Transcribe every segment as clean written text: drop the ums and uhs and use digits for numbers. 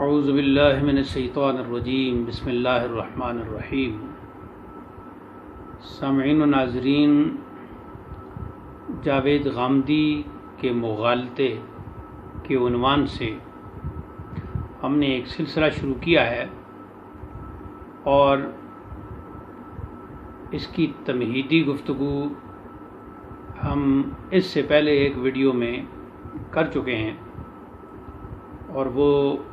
اعوذ باللہ من الشیطان الرجیم بسم اللہ الرحمن الرحیم۔ سامعین و ناظرین، جاوید غامدی کے مغالطے کے عنوان سے ہم نے ایک سلسلہ شروع کیا ہے اور اس کی تمہیدی گفتگو ہم اس سے پہلے ایک ویڈیو میں کر چکے ہیں اور وہ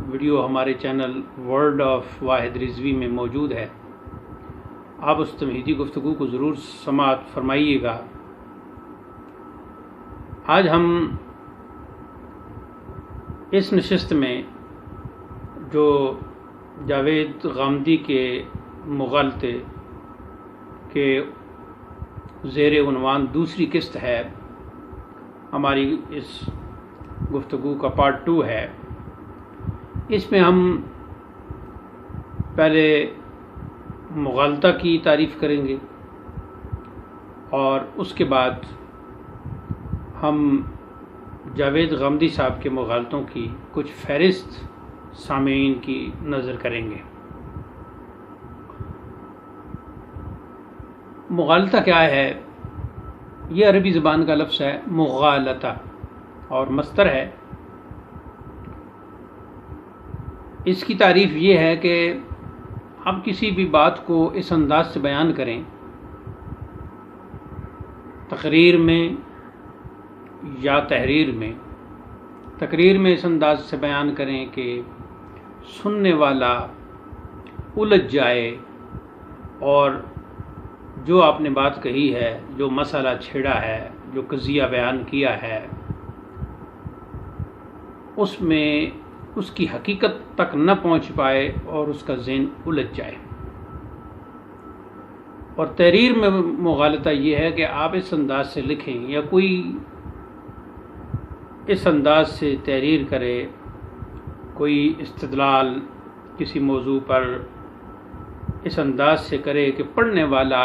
ویڈیو ہمارے چینل ورلڈ آف واحد رضوی میں موجود ہے۔ آپ اس تمہیدی گفتگو کو ضرور سماعت فرمائیے گا۔ آج ہم اس نشست میں جو جاوید غامدی کے مغالطے کے زیر عنوان دوسری قسط ہے، ہماری اس گفتگو کا پارٹ 2 ہے۔ اس میں ہم پہلے مغالطہ کی تعریف کریں گے اور اس کے بعد ہم جاوید غامدی صاحب کے مغالطوں کی کچھ فہرست سامعین کی نظر کریں گے۔ مغالطہ کیا ہے؟ یہ عربی زبان کا لفظ ہے مغالطہ اور مصدر ہے۔ اس کی تعریف یہ ہے کہ آپ کسی بھی بات کو اس انداز سے بیان کریں، تقریر میں یا تحریر میں۔ تقریر میں اس انداز سے بیان کریں کہ سننے والا الجھ جائے اور جو آپ نے بات کہی ہے، جو مسئلہ چھیڑا ہے، جو قضیہ بیان کیا ہے، اس میں اس کی حقیقت تک نہ پہنچ پائے اور اس کا ذہن الجھ جائے۔ اور تحریر میں مغالطہ یہ ہے کہ آپ اس انداز سے لکھیں یا کوئی اس انداز سے تحریر کرے، کوئی استدلال کسی موضوع پر اس انداز سے کرے کہ پڑھنے والا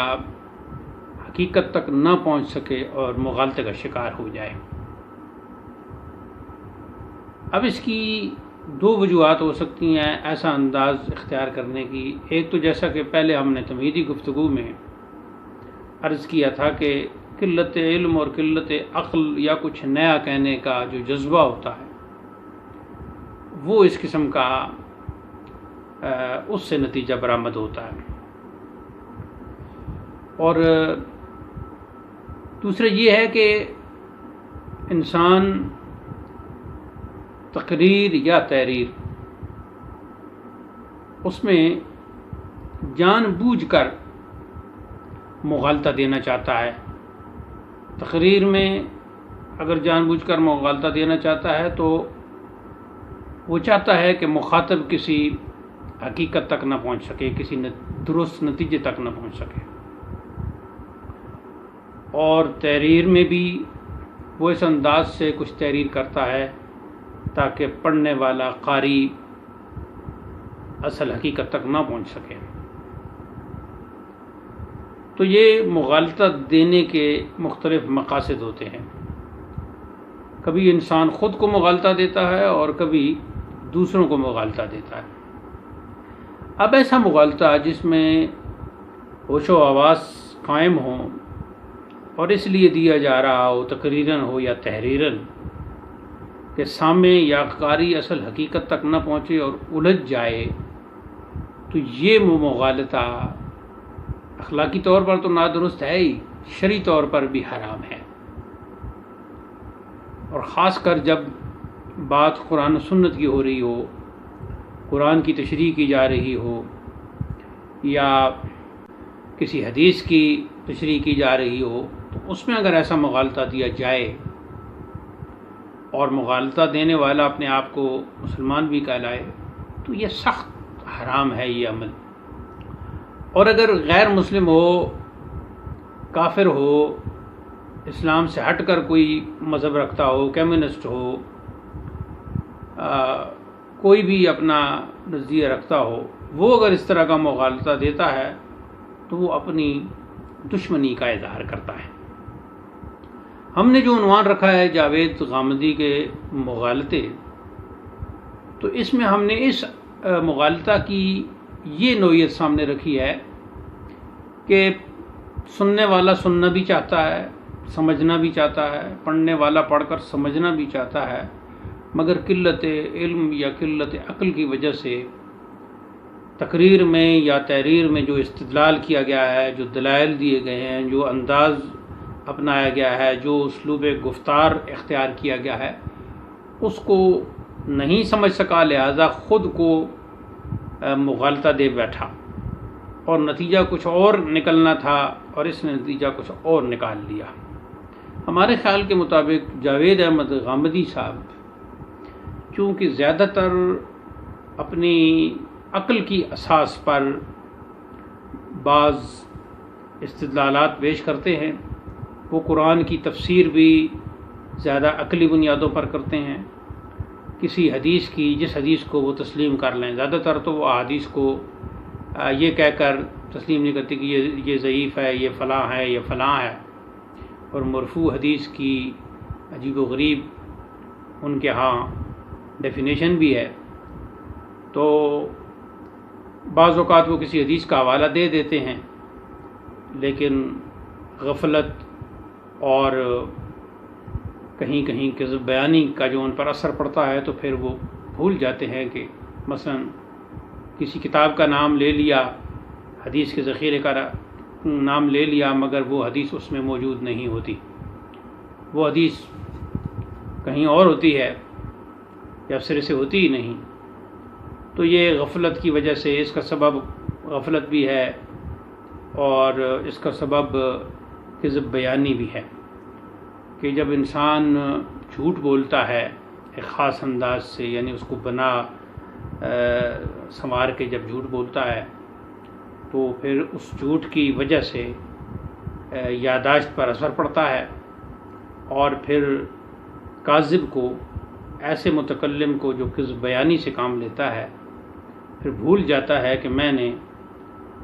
حقیقت تک نہ پہنچ سکے اور مغالطے کا شکار ہو جائے۔ اب اس کی 2 وجوہات ہو سکتی ہیں ایسا انداز اختیار کرنے کی۔ ایک تو جیسا کہ پہلے ہم نے تمہیدی گفتگو میں عرض کیا تھا کہ قلت علم اور قلت عقل یا کچھ نیا کہنے کا جو جذبہ ہوتا ہے وہ اس قسم کا اس سے نتیجہ برآمد ہوتا ہے۔ اور دوسرا یہ ہے کہ انسان تقریر یا تحریر اس میں جان بوجھ کر مغالطہ دینا چاہتا ہے۔ تقریر میں اگر جان بوجھ کر مغالطہ دینا چاہتا ہے تو وہ چاہتا ہے کہ مخاطب کسی حقیقت تک نہ پہنچ سکے، کسی درست نتیجے تک نہ پہنچ سکے۔ اور تحریر میں بھی وہ اس انداز سے کچھ تحریر کرتا ہے تاکہ پڑھنے والا قاری اصل حقیقت تک نہ پہنچ سکے۔ تو یہ مغالطہ دینے کے مختلف مقاصد ہوتے ہیں۔ کبھی انسان خود کو مغالطہ دیتا ہے اور کبھی دوسروں کو مغالطہ دیتا ہے۔ اب ایسا مغالطہ جس میں ہوش و حواس قائم ہوں اور اس لیے دیا جا رہا ہو، تقریراً ہو یا تحریراً، کہ سامع یا قاری اصل حقیقت تک نہ پہنچے اور الجھ جائے، تو یہ مغالطہ اخلاقی طور پر تو نادرست ہے ہی، شرعی طور پر بھی حرام ہے۔ اور خاص کر جب بات قرآن و سنت کی ہو رہی ہو، قرآن کی تشریح کی جا رہی ہو یا کسی حدیث کی تشریح کی جا رہی ہو، تو اس میں اگر ایسا مغالطہ دیا جائے اور مغالطہ دینے والا اپنے آپ کو مسلمان بھی کہلائے تو یہ سخت حرام ہے یہ عمل۔ اور اگر غیر مسلم ہو، کافر ہو، اسلام سے ہٹ کر کوئی مذہب رکھتا ہو، کمیونسٹ ہو، کوئی بھی اپنا نظریہ رکھتا ہو، وہ اگر اس طرح کا مغالطہ دیتا ہے تو وہ اپنی دشمنی کا اظہار کرتا ہے۔ ہم نے جو عنوان رکھا ہے جاوید غامدی کے مغالطے، تو اس میں ہم نے اس مغالطہ کی یہ نوعیت سامنے رکھی ہے کہ سننے والا سننا بھی چاہتا ہے، سمجھنا بھی چاہتا ہے، پڑھنے والا پڑھ کر سمجھنا بھی چاہتا ہے، مگر قلت علم یا قلت عقل کی وجہ سے تقریر میں یا تحریر میں جو استدلال کیا گیا ہے، جو دلائل دیے گئے ہیں، جو انداز اپنایا گیا ہے، جو اسلوب گفتار اختیار کیا گیا ہے، اس کو نہیں سمجھ سکا، لہذا خود کو مغالطہ دے بیٹھا اور نتیجہ کچھ اور نکلنا تھا اور اس نے نتیجہ کچھ اور نکال لیا۔ ہمارے خیال کے مطابق جاوید احمد غامدی صاحب چونکہ زیادہ تر اپنی عقل کی اساس پر بعض استدلالات پیش کرتے ہیں، وہ قرآن کی تفسیر بھی زیادہ عقلی بنیادوں پر کرتے ہیں، کسی حدیث کی جس حدیث کو وہ تسلیم کر لیں، زیادہ تر تو وہ حدیث کو یہ کہہ کر تسلیم نہیں کرتے کہ یہ ضعیف ہے، یہ فلاں ہے، یہ فلاں ہے، اور مرفوع حدیث کی عجیب و غریب ان کے ہاں ڈیفینیشن بھی ہے۔ تو بعض اوقات وہ کسی حدیث کا حوالہ دے دیتے ہیں، لیکن غفلت اور کہیں کہیں کذب بیانی کا جو ان پر اثر پڑتا ہے تو پھر وہ بھول جاتے ہیں کہ مثلا کسی کتاب کا نام لے لیا، حدیث کے ذخیرے کا نام لے لیا، مگر وہ حدیث اس میں موجود نہیں ہوتی، وہ حدیث کہیں اور ہوتی ہے یا سرے سے ہوتی ہی نہیں۔ تو یہ غفلت کی وجہ سے، اس کا سبب غفلت بھی ہے اور اس کا سبب کذب بیانی بھی ہے کہ جب انسان جھوٹ بولتا ہے ایک خاص انداز سے، یعنی اس کو بنا سنوار کے جب جھوٹ بولتا ہے تو پھر اس جھوٹ کی وجہ سے یادداشت پر اثر پڑتا ہے، اور پھر کاذب کو، ایسے متکلم کو جو کذب بیانی سے کام لیتا ہے، پھر بھول جاتا ہے کہ میں نے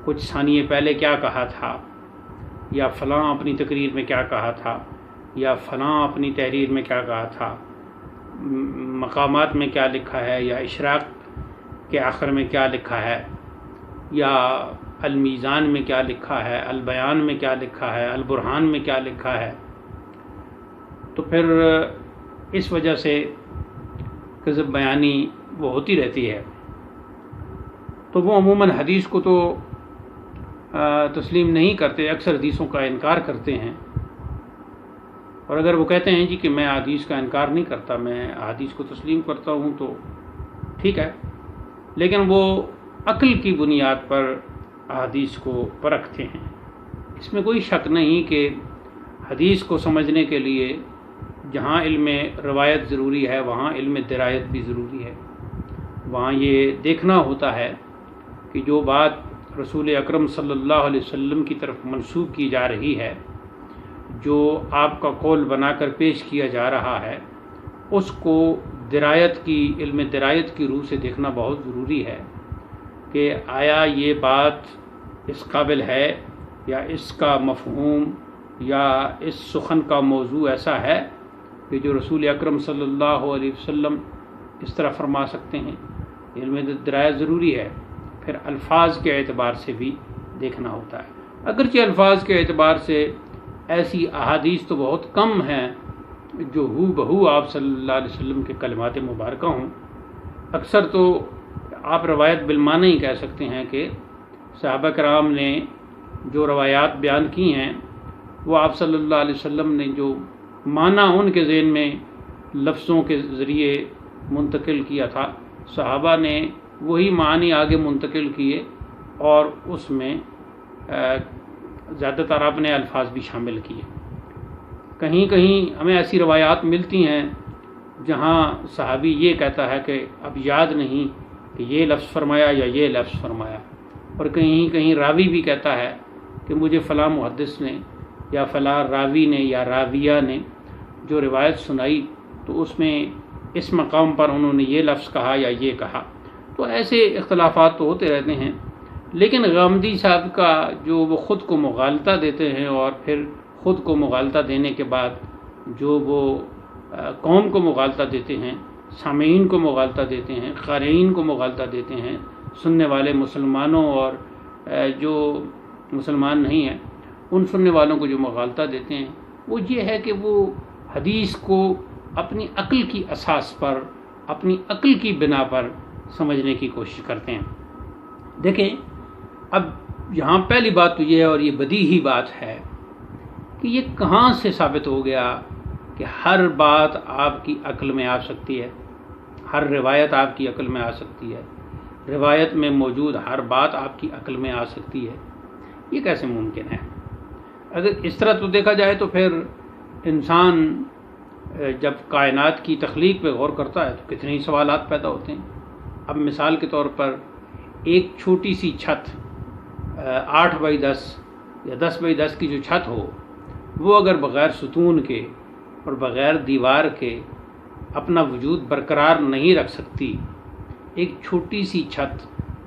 کچھ ثانیے پہلے کیا کہا تھا، یا فلاں اپنی تقریر میں کیا کہا تھا، یا فلاں اپنی تحریر میں کیا کہا تھا، مقامات میں کیا لکھا ہے، یا اشراق کے آخر میں کیا لکھا ہے، یا المیزان میں کیا لکھا ہے، البیان میں کیا لکھا ہے، البرہان میں کیا لکھا ہے۔ تو پھر اس وجہ سے کذب بیانی وہ ہوتی رہتی ہے۔ تو وہ عموماً حدیث کو تو تسلیم نہیں کرتے، اکثر حدیثوں کا انکار کرتے ہیں، اور اگر وہ کہتے ہیں جی کہ میں حدیث کا انکار نہیں کرتا، میں حدیث کو تسلیم کرتا ہوں، تو ٹھیک ہے، لیکن وہ عقل کی بنیاد پر حدیث کو پرکھتے ہیں۔ اس میں کوئی شک نہیں کہ حدیث کو سمجھنے کے لیے جہاں علم روایت ضروری ہے وہاں علم درایت بھی ضروری ہے، وہاں یہ دیکھنا ہوتا ہے کہ جو بات رسول اکرم صلی اللہ علیہ وسلم کی طرف منسوب کی جا رہی ہے، جو آپ کا قول بنا کر پیش کیا جا رہا ہے، اس کو درایت کی، علم درایت کی روح سے دیکھنا بہت ضروری ہے کہ آیا یہ بات اس قابل ہے، یا اس کا مفہوم یا اس سخن کا موضوع ایسا ہے کہ جو رسول اکرم صلی اللہ علیہ وسلم اس طرح فرما سکتے ہیں۔ علم درایت ضروری ہے۔ پھر الفاظ کے اعتبار سے بھی دیکھنا ہوتا ہے، اگرچہ الفاظ کے اعتبار سے ایسی احادیث تو بہت کم ہیں جو ہو بہو آپ صلی اللہ علیہ وسلم کے کلمات مبارکہ ہوں، اکثر تو آپ روایت بالمعنی ہی کہہ سکتے ہیں کہ صحابہ کرام نے جو روایات بیان کی ہیں وہ آپ صلی اللہ علیہ وسلم نے جو معنی ان کے ذہن میں لفظوں کے ذریعے منتقل کیا تھا، صحابہ نے وہی معنی آگے منتقل کیے، اور اس میں زیادہ تر اپنے الفاظ بھی شامل کیے۔ کہیں کہیں ہمیں ایسی روایات ملتی ہیں جہاں صحابی یہ کہتا ہے کہ اب یاد نہیں کہ یہ لفظ فرمایا یا یہ لفظ فرمایا، اور کہیں کہیں راوی بھی کہتا ہے کہ مجھے فلاں محدث نے یا فلاں راوی نے یا راویہ نے جو روایت سنائی تو اس میں اس مقام پر انہوں نے یہ لفظ کہا یا یہ کہا۔ تو ایسے اختلافات تو ہوتے رہتے ہیں، لیکن غامدی صاحب کا جو وہ خود کو مغالطہ دیتے ہیں، اور پھر خود کو مغالطہ دینے کے بعد جو وہ قوم کو مغالطہ دیتے ہیں، سامعین کو مغالطہ دیتے ہیں، قارئین کو مغالطہ دیتے ہیں، سننے والے مسلمانوں اور جو مسلمان نہیں ہیں ان سننے والوں کو جو مغالطہ دیتے ہیں، وہ یہ ہے کہ وہ حدیث کو اپنی عقل کی اساس پر، اپنی عقل کی بنا پر سمجھنے کی کوشش کرتے ہیں۔ دیکھیں، اب یہاں پہلی بات تو یہ ہے، اور یہ بدیہی بات ہے، کہ یہ کہاں سے ثابت ہو گیا کہ ہر بات آپ کی عقل میں آ سکتی ہے، ہر روایت آپ کی عقل میں آ سکتی ہے، روایت میں موجود ہر بات آپ کی عقل میں آ سکتی ہے؟ یہ کیسے ممکن ہے؟ اگر اس طرح تو دیکھا جائے تو پھر انسان جب کائنات کی تخلیق پہ غور کرتا ہے تو کتنے ہی سوالات پیدا ہوتے ہیں۔ اب مثال کے طور پر ایک چھوٹی سی چھت 8x10 یا 10x10 کی جو چھت ہو، وہ اگر بغیر ستون کے اور بغیر دیوار کے اپنا وجود برقرار نہیں رکھ سکتی، ایک چھوٹی سی چھت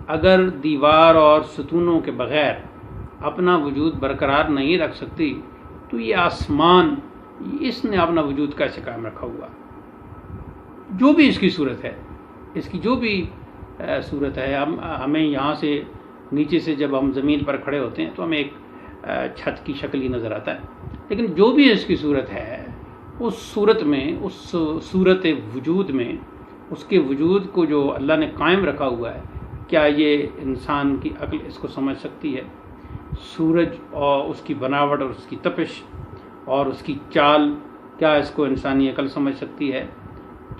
اگر دیوار اور ستونوں کے بغیر اپنا وجود برقرار نہیں رکھ سکتی، تو یہ آسمان اس نے اپنا وجود کیسے قائم رکھا ہوا؟ جو بھی اس کی صورت ہے، اس کی جو بھی صورت ہے، ہمیں یہاں سے نیچے سے جب ہم زمین پر کھڑے ہوتے ہیں تو ہمیں ایک چھت کی شکل ہی نظر آتا ہے، لیکن جو بھی اس کی صورت ہے، اس صورت میں، اس صورت وجود میں، اس کے وجود کو جو اللہ نے قائم رکھا ہوا ہے، کیا یہ انسان کی عقل اس کو سمجھ سکتی ہے؟ سورج اور اس کی بناوٹ اور اس کی تپش اور اس کی چال، کیا اس کو انسانی عقل سمجھ سکتی ہے؟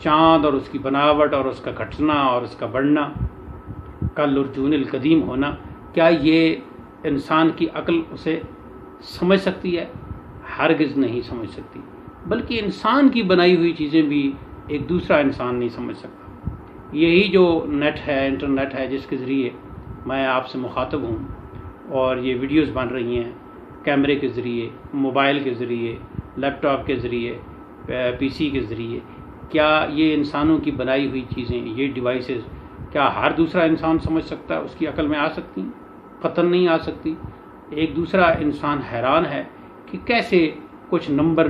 چاند اور اس کی بناوٹ اور اس کا گھٹنا اور اس کا بڑھنا، کل ارجون القدیم ہونا، کیا یہ انسان کی عقل اسے سمجھ سکتی ہے؟ ہرگز نہیں سمجھ سکتی، بلکہ انسان کی بنائی ہوئی چیزیں بھی ایک دوسرا انسان نہیں سمجھ سکتا۔ یہی جو نیٹ ہے، انٹرنیٹ ہے، جس کے ذریعے میں آپ سے مخاطب ہوں اور یہ ویڈیوز بن رہی ہیں، کیمرے کے ذریعے، موبائل کے ذریعے، لیپ ٹاپ کے ذریعے، پی سی کے ذریعے، کیا یہ انسانوں کی بنائی ہوئی چیزیں، یہ ڈیوائسز، کیا ہر دوسرا انسان سمجھ سکتا ہے؟ اس کی عقل میں آ سکتی؟ قطعاً نہیں آ سکتی۔ ایک دوسرا انسان حیران ہے کہ کیسے کچھ نمبر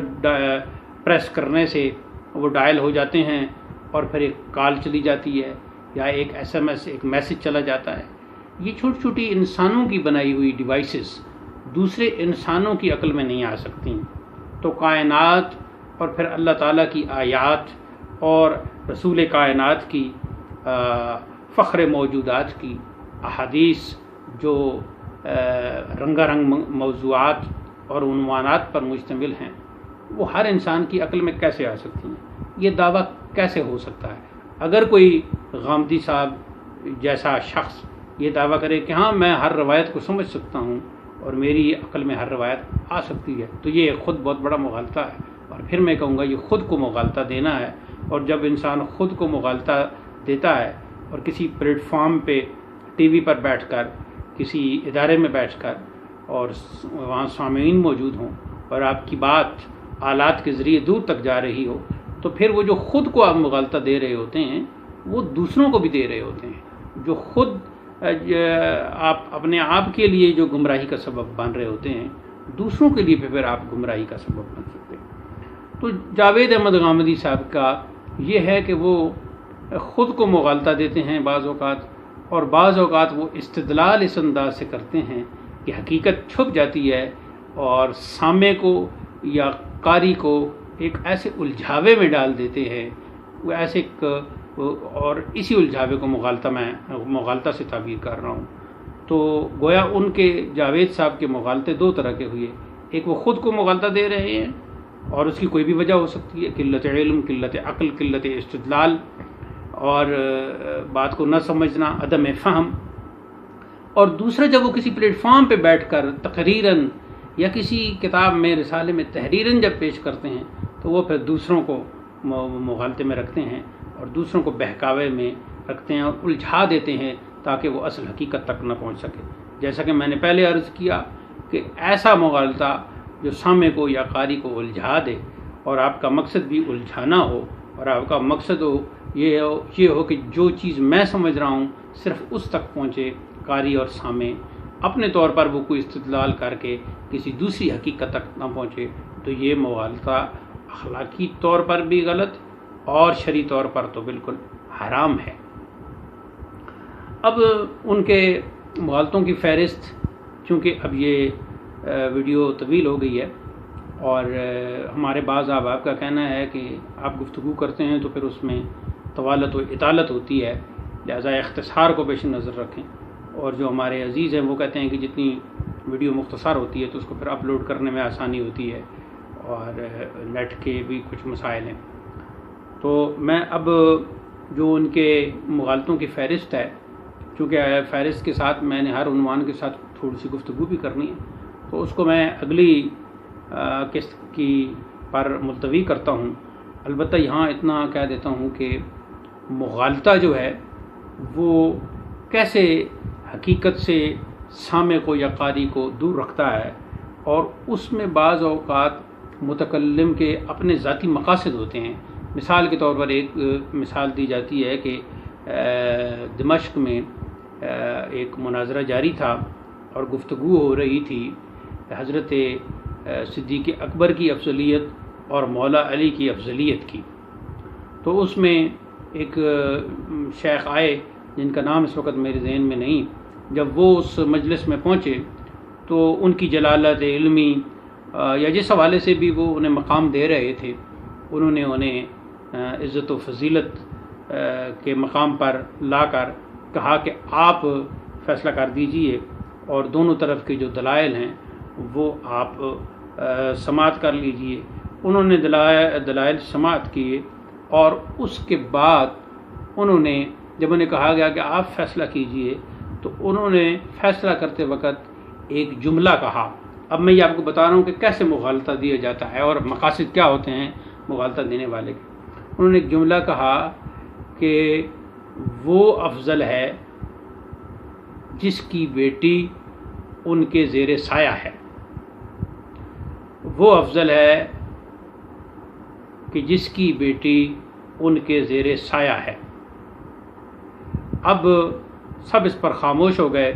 پریس کرنے سے وہ ڈائل ہو جاتے ہیں اور پھر ایک کال چلی جاتی ہے یا ایک SMS، ایک میسج چلا جاتا ہے۔ یہ چھوٹی چھوٹی انسانوں کی بنائی ہوئی ڈیوائسز دوسرے انسانوں کی عقل میں نہیں آ سکتی، تو کائنات اور پھر اللہ تعالیٰ کی آیات اور رسول کائنات کی فخر موجودات کی احادیث جو رنگا رنگ موضوعات اور عنوانات پر مشتمل ہیں، وہ ہر انسان کی عقل میں کیسے آ سکتی ہیں؟ یہ دعویٰ کیسے ہو سکتا ہے؟ اگر کوئی غامدی صاحب جیسا شخص یہ دعویٰ کرے کہ ہاں میں ہر روایت کو سمجھ سکتا ہوں اور میری عقل میں ہر روایت آ سکتی ہے، تو یہ خود بہت بڑا مغالطہ ہے، اور پھر میں کہوں گا یہ خود کو مغالطہ دینا ہے۔ اور جب انسان خود کو مغالطہ دیتا ہے اور کسی پلیٹ فارم پہ ٹی وی پر بیٹھ کر، کسی ادارے میں بیٹھ کر، اور وہاں سامعین موجود ہوں اور آپ کی بات آلات کے ذریعے دور تک جا رہی ہو، تو پھر وہ جو خود کو آپ مغالطہ دے رہے ہوتے ہیں وہ دوسروں کو بھی دے رہے ہوتے ہیں، جو خود آپ اپنے آپ کے لیے جو گمراہی کا سبب بن رہے ہوتے ہیں، دوسروں کے لیے پھر آپ گمراہی کا سبب بن سکتے ہیں۔ تو جاوید احمد غامدی صاحب کا یہ ہے کہ وہ خود کو مغالطہ دیتے ہیں بعض اوقات، اور بعض اوقات وہ استدلال اس انداز سے کرتے ہیں کہ حقیقت چھپ جاتی ہے اور سامع کو یا قاری کو ایک ایسے الجھاوے میں ڈال دیتے ہیں، وہ ایسے اور اسی الجھاوے کو مغالطہ سے تعبیر کر رہا ہوں۔ تو گویا ان کے جاوید صاحب کے مغالطے دو طرح کے ہوئے، ایک وہ خود کو مغالطہ دے رہے ہیں اور اس کی کوئی بھی وجہ ہو سکتی ہے، قلت علم، قلت عقل، قلت استدلال، اور بات کو نہ سمجھنا، عدم فہم۔ اور دوسرا جب وہ کسی پلیٹ فارم پہ بیٹھ کر تقریراً یا کسی کتاب میں، رسالے میں تحریراً جب پیش کرتے ہیں، تو وہ پھر دوسروں کو مغالطے میں رکھتے ہیں اور دوسروں کو بہکاوے میں رکھتے ہیں اور الجھا دیتے ہیں تاکہ وہ اصل حقیقت تک نہ پہنچ سکے۔ جیسا کہ میں نے پہلے عرض کیا کہ ایسا مغالطہ جو سامع کو یا قاری کو الجھا دے اور آپ کا مقصد بھی الجھانا ہو، اور آپ کا مقصد یہ ہو کہ جو چیز میں سمجھ رہا ہوں صرف اس تک پہنچے، قاری اور سامع اپنے طور پر وہ کوئی استدلال کر کے کسی دوسری حقیقت تک نہ پہنچے، تو یہ مغالطہ اخلاقی طور پر بھی غلط اور شرعی طور پر تو بالکل حرام ہے۔ اب ان کے مغالطوں کی فہرست، چونکہ اب یہ ویڈیو طویل ہو گئی ہے اور ہمارے بعض احباب کا کہنا ہے کہ آپ گفتگو کرتے ہیں تو پھر اس میں طوالت و اطالت ہوتی ہے، لہذا اختصار کو پیش نظر رکھیں، اور جو ہمارے عزیز ہیں وہ کہتے ہیں کہ جتنی ویڈیو مختصر ہوتی ہے تو اس کو پھر اپلوڈ کرنے میں آسانی ہوتی ہے، اور نیٹ کے بھی کچھ مسائل ہیں۔ تو میں اب جو ان کے مغالطوں کی فہرست ہے، چونکہ فہرست کے ساتھ میں نے ہر عنوان کے ساتھ تھوڑی سی گفتگو بھی کرنی ہے، تو اس کو میں اگلی قسط کی پر ملتوی کرتا ہوں۔ البتہ یہاں اتنا کہہ دیتا ہوں کہ مغالطہ جو ہے وہ کیسے حقیقت سے سامع کو یا قاری کو دور رکھتا ہے، اور اس میں بعض اوقات متکلم کے اپنے ذاتی مقاصد ہوتے ہیں۔ مثال کے طور پر ایک مثال دی جاتی ہے کہ دمشق میں ایک مناظرہ جاری تھا اور گفتگو ہو رہی تھی حضرت صدیق اکبر کی افضلیت اور مولا علی کی افضلیت کی۔ تو اس میں ایک شیخ آئے جن کا نام اس وقت میرے ذہن میں نہیں، جب وہ اس مجلس میں پہنچے تو ان کی جلالت علمی یا جس حوالے سے بھی وہ انہیں مقام دے رہے تھے، انہوں نے انہیں عزت و فضیلت کے مقام پر لا کر کہا کہ آپ فیصلہ کر دیجئے، اور دونوں طرف کے جو دلائل ہیں وہ آپ سماعت کر لیجئے۔ انہوں نے دلائل سماعت کیے، اور اس کے بعد انہوں نے جب انہیں کہا گیا کہ آپ فیصلہ کیجئے، تو انہوں نے فیصلہ کرتے وقت ایک جملہ کہا۔ اب میں یہ آپ کو بتا رہا ہوں کہ کیسے مغالطہ دیا جاتا ہے اور مقاصد کیا ہوتے ہیں مغالطہ دینے والے کے۔ انہوں نے ایک جملہ کہا کہ وہ افضل ہے جس کی بیٹی ان کے زیر سایہ ہے، وہ افضل ہے کہ جس کی بیٹی ان کے زیر سایہ ہے۔ اب سب اس پر خاموش ہو گئے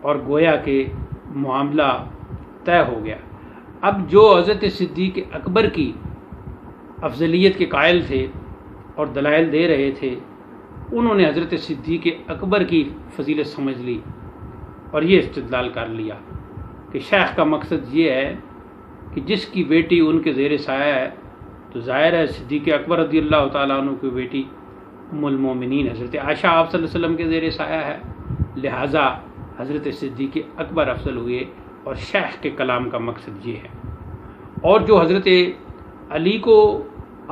اور گویا کہ معاملہ طے ہو گیا۔ اب جو حضرت صدیق اکبر کی افضلیت کے قائل تھے اور دلائل دے رہے تھے، انہوں نے حضرت صدیق اکبر کی فضیلت سمجھ لی اور یہ استدلال کر لیا کہ شیخ کا مقصد یہ ہے کہ جس کی بیٹی ان کے زیر سایہ ہے، تو ظاہر ہے صدیق اکبر رضی اللہ تعالیٰ عنہ کی بیٹی ام المومنین حضرت عائشہ آپ صلی اللہ علیہ وسلم کے زیر سایہ ہے، لہٰذا حضرت صدیق اکبر افضل ہوئے، اور شیخ کے کلام کا مقصد یہ ہے۔ اور جو حضرت علی کو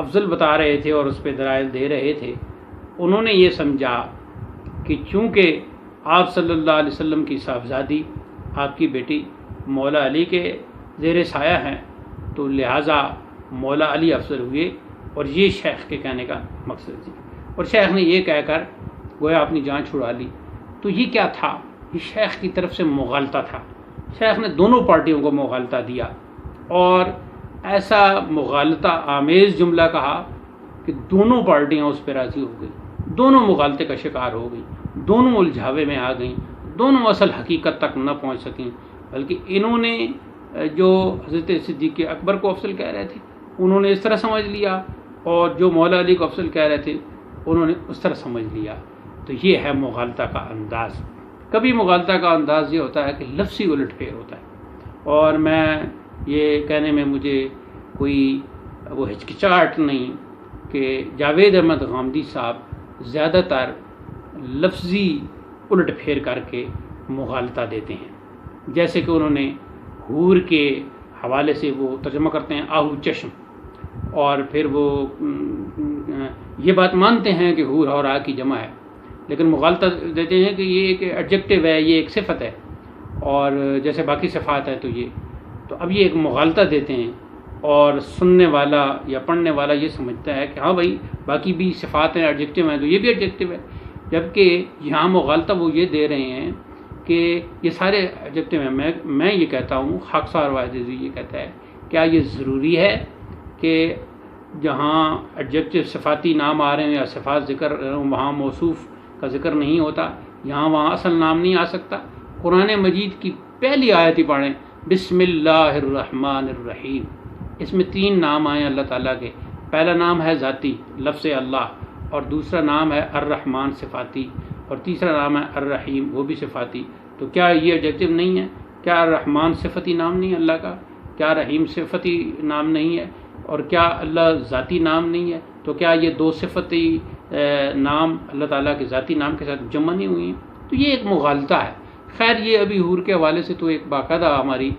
افضل بتا رہے تھے اور اس پہ دلائل دے رہے تھے، انہوں نے یہ سمجھا کہ چونکہ آپ صلی اللہ علیہ وسلم کی صاحبزادی آپ کی بیٹی مولا علی کے زیر سایہ ہیں، تو لہٰذا مولا علی افضل ہوئے، اور یہ شیخ کے کہنے کا مقصد تھی۔ اور شیخ نے یہ کہہ کر گویا اپنی جان چھڑا لی۔ تو یہ کیا تھا؟ یہ شیخ کی طرف سے مغالطہ تھا۔ شیخ نے دونوں پارٹیوں کو مغالطہ دیا، اور ایسا مغالطہ آمیز جملہ کہا کہ دونوں پارٹیاں اس پہ راضی ہو گئیں، دونوں مغالطے کا شکار ہو گئیں، دونوں الجھاوے میں آ گئیں، دونوں اصل حقیقت تک نہ پہنچ سکیں، بلکہ انہوں نے جو حضرت صدیق اکبر کو افضل کہہ رہے تھے انہوں نے اس طرح سمجھ لیا، اور جو مولا علی کو افضل کہہ رہے تھے انہوں نے اس طرح سمجھ لیا۔ تو یہ ہے مغالطہ کا انداز۔ کبھی مغالطہ کا انداز یہ ہوتا ہے کہ لفظی الٹ پھیر ہوتا ہے، اور میں یہ کہنے میں مجھے کوئی وہ ہچکچاہٹ نہیں کہ جاوید احمد غامدی صاحب زیادہ تر لفظی الٹ پھیر کر کے مغالطہ دیتے ہیں، جیسے کہ انہوں نے حور کے حوالے سے وہ ترجمہ کرتے ہیں آہو چشم، اور پھر وہ یہ بات مانتے ہیں کہ حور اور آ کی جمع ہے، لیکن مغالطہ دیتے ہیں کہ یہ ایک ایڈجیکٹو ہے، یہ ایک صفت ہے، اور جیسے باقی صفات ہے تو اب یہ ایک مغالطہ دیتے ہیں، اور سننے والا یا پڑھنے والا یہ سمجھتا ہے کہ ہاں بھائی باقی بھی صفات ہیں، ایڈجیکٹو ہیں، تو یہ بھی ایڈجیکٹو ہے، جبکہ یہاں مغالطہ وہ یہ دے رہے ہیں کہ یہ سارے ایڈجیکٹو ہیں۔ میں یہ کہتا ہوں، خاکسار واحدی یہ کہتا ہے، کیا یہ ضروری ہے کہ جہاں ایڈجیکٹو صفاتی نام آ رہے ہیں یا صفات ذکر وہاں موصوف کا ذکر نہیں ہوتا، وہاں اصل نام نہیں آ سکتا؟ قرآن مجید کی پہلی آیت ہی پڑھیں، بسم اللہ الرحمن الرحیم، اس میں 3 نام آئے اللہ تعالیٰ کے، پہلا نام ہے ذاتی لفظ اللہ، اور دوسرا نام ہے الرحمن صفاتی، اور تیسرا نام ہے الرحیم وہ بھی صفاتی. تو کیا یہ ایڈجیکٹو نہیں ہے؟ کیا الرحمن صفتی نام نہیں ہے اللہ کا؟ کیا رحیم صفتی نام نہیں ہے؟ اور کیا اللہ ذاتی نام نہیں ہے؟ تو کیا یہ دو صفتی نام اللہ تعالیٰ کے ذاتی نام کے ساتھ جمع نہیں ہوئی ہیں؟ تو یہ ایک مغالطہ ہے. خیر یہ ابھی حور کے حوالے سے تو ایک باقاعدہ ہماری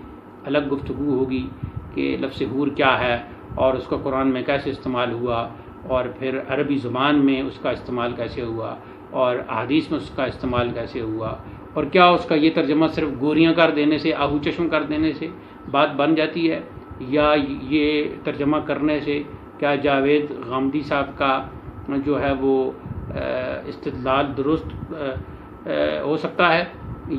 الگ گفتگو ہوگی کہ لفظ حور کیا ہے اور اس کا قرآن میں کیسے استعمال ہوا، اور پھر عربی زبان میں اس کا استعمال کیسے ہوا، اور احادیث میں اس کا استعمال کیسے ہوا، اور کیا اس کا یہ ترجمہ صرف گوریاں کر دینے سے، آہو چشم کر دینے سے بات بن جاتی ہے، یا یہ ترجمہ کرنے سے کیا جاوید غامدی صاحب کا جو ہے وہ استدلال درست ہو سکتا ہے،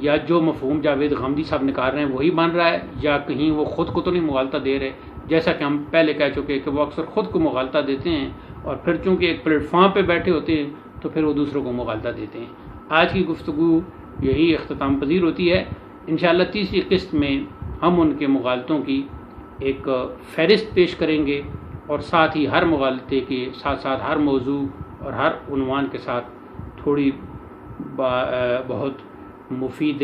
یا جو مفہوم جاوید غامدی صاحب نکال رہے ہیں وہی بن رہا ہے، یا کہیں وہ خود کو تو نہیں مغالطہ دے رہے، جیسا کہ ہم پہلے کہہ چکے کہ وہ اکثر خود کو مغالطہ دیتے ہیں، اور پھر چونکہ ایک پلیٹ فارم پہ بیٹھے ہوتے ہیں تو پھر وہ دوسروں کو مغالطہ دیتے ہیں. آج کی گفتگو یہی اختتام پذیر ہوتی ہے. انشاءاللہ تیسری قسط میں ہم ان کے مغالطوں کی ایک فہرست پیش کریں گے، اور ساتھ ہی ہر مغالطے کے ساتھ ساتھ ہر موضوع اور ہر عنوان کے ساتھ تھوڑی بہت مفید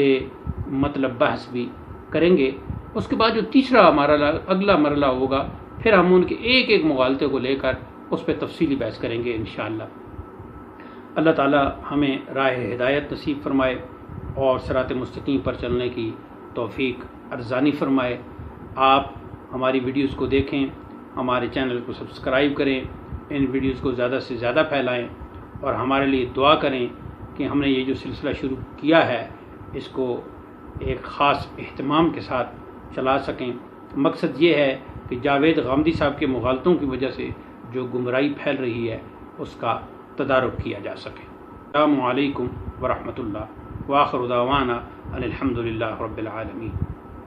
مطلب بحث بھی کریں گے. اس کے بعد جو تیسرا ہمارا اگلا مرحلہ ہوگا، پھر ہم ان کے ایک ایک مغالطے کو لے کر اس پہ تفصیلی بحث کریں گے انشاءاللہ. اللہ تعالی ہمیں راہ ہدایت نصیب فرمائے اور صراط مستقیم پر چلنے کی توفیق ارزانی فرمائے. آپ ہماری ویڈیوز کو دیکھیں، ہمارے چینل کو سبسکرائب کریں، ان ویڈیوز کو زیادہ سے زیادہ پھیلائیں، اور ہمارے لیے دعا کریں کہ ہم نے یہ جو سلسلہ شروع کیا ہے اس کو ایک خاص اہتمام کے ساتھ چلا سکیں. مقصد یہ ہے کہ جاوید غامدی صاحب کے مغالطوں کی وجہ سے جو گمراہی پھیل رہی ہے اس کا تدارک کیا جا سکے. السلام علیکم ورحمۃ اللہ، وآخر دعوانا ان الحمد للہ رب العالمین.